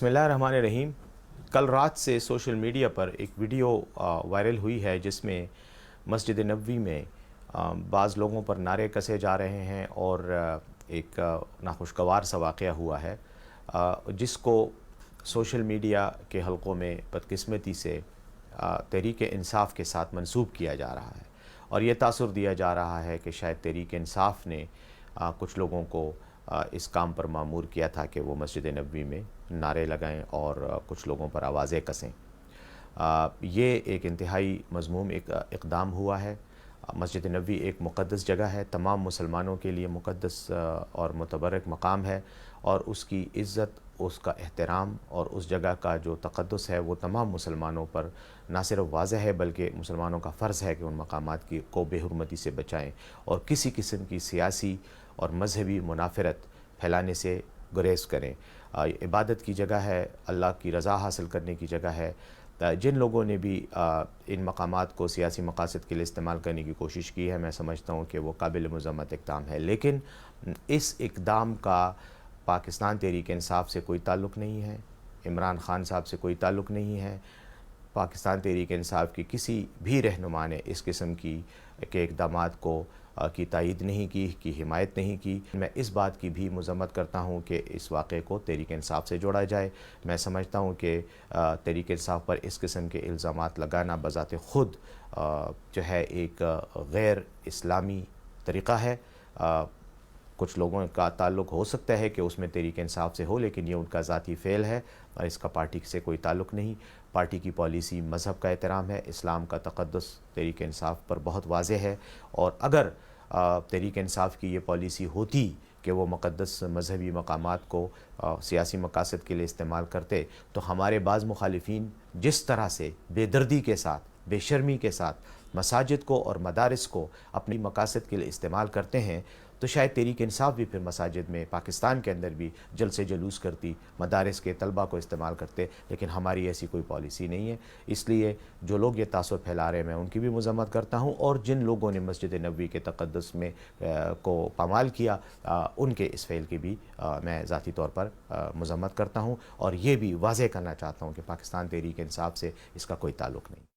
बिस्मिल्लाहिर्रहमानिर्रहीम। कल रात से सोशल मीडिया पर एक वीडियो वायरल हुई है जिसमें मस्जिद नबवी में बाज़ लोगों पर नारे कसे जा रहे हैं और एक नाखुशगवार सा वाक़या हुआ है जिसको सोशल मीडिया के हलक़ों में बदकिस्मती से तहरीक इंसाफ़ के साथ मंसूब किया जा रहा है और ये तासुर दिया जा रहा है कि शायद तहरीक इंसाफ़ ने कुछ लोगों को इस काम पर मामूर किया था कि वो मस्जिद नबवी में नारे लगाएं और कुछ लोगों पर आवाज़ें कसें। ये एक इंतहाई मज़मूम एक इक़दाम हुआ है। मस्जिद नबवी एक मुक़द्दस जगह है, तमाम मुसलमानों के लिए मुक़द्दस और मुतबरक मकाम है और उसकी इज़्ज़त, उसका एहतराम और उस जगह का जो तक़द्दुस है वो तमाम मुसलमानों पर ना सिर्फ वाज़ह है बल्कि मुसलमानों का फ़र्ज़ है कि उन मकामात की को बेहुरमती से बचाएँ और किसी किस्म की सियासी और मजहबी मुनाफरत फैलाने से गुरेज़ करें। इबादत की जगह है, अल्लाह की रज़ा हासिल करने की जगह है। जिन लोगों ने भी इन मकामात को सियासी मकासद के लिए इस्तेमाल करने की कोशिश की है, मैं समझता हूँ कि वो काबिल मज़म्मत इक़दाम है, लेकिन इस इक़दाम का पाकिस्तान तहरीक इंसाफ़ से कोई ताल्लुक़ नहीं है, इमरान ख़ान साहब से कोई ताल्लुक़ नहीं है। पाकिस्तान तहरीक इंसाफ़ की किसी भी रहनुमा ने इस किस्म के इक़दामात को की तायीद नहीं की हिमायत नहीं की। मैं इस बात की भी मज़म्मत करता हूँ कि इस वाक़े को तहरीक इंसाफ़ से जोड़ा जाए। मैं समझता हूँ कि तहरीक इंसाफ़ पर इस किस्म के इल्ज़ामात लगाना बज़ाते ख़ुद जो है एक गैर इस्लामी तरीक़ा है। कुछ लोगों का ताल्लुक़ हो सकता है कि उसमें तहरीक इंसाफ़ से हो, लेकिन ये उनका ज़ाती फ़ेल है और इसका पार्टी से कोई ताल्लुक़ नहीं। पार्टी की पॉलिसी मज़हब का एहतराम है, इस्लाम का तक़द्दुस तहरीक इंसाफ़ पर बहुत वाज़ेह है और अगर तहरीक इंसाफ़ की ये पॉलिसी होती कि वो मुक़द्दस मजहबी मकामात को सियासी मकासद के लिए इस्तेमाल करते, तो हमारे बाज़ मुखालिफिन जिस तरह से बेदर्दी के साथ, बेशर्मी के साथ मसाजिद को और मदारिस को अपनी मकासद के लिए इस्तेमाल करते हैं, तो शायद तहरीक इंसाफ़ भी फिर मसाजिद में पाकिस्तान के अंदर भी जल्द से जुलूस करती, मदारिस के तलबा को इस्तेमाल करते, लेकिन हमारी ऐसी कोई पॉलिसी नहीं है। इसलिए जो लोग ये तासुर फैला रहे हैं, मैं उनकी भी मज़म्मत करता हूँ और जिन लोगों ने मस्जिद नबवी के तक़द्दुस में को पामाल किया, उनके इस फ़ेल की भी मैं ज़ाती तौर पर मज़म्मत करता हूँ और ये भी वाज़ेह करना चाहता हूँ कि पाकिस्तान तहरीक इंसाफ़ से इसका कोई ताल्लुक़ नहीं।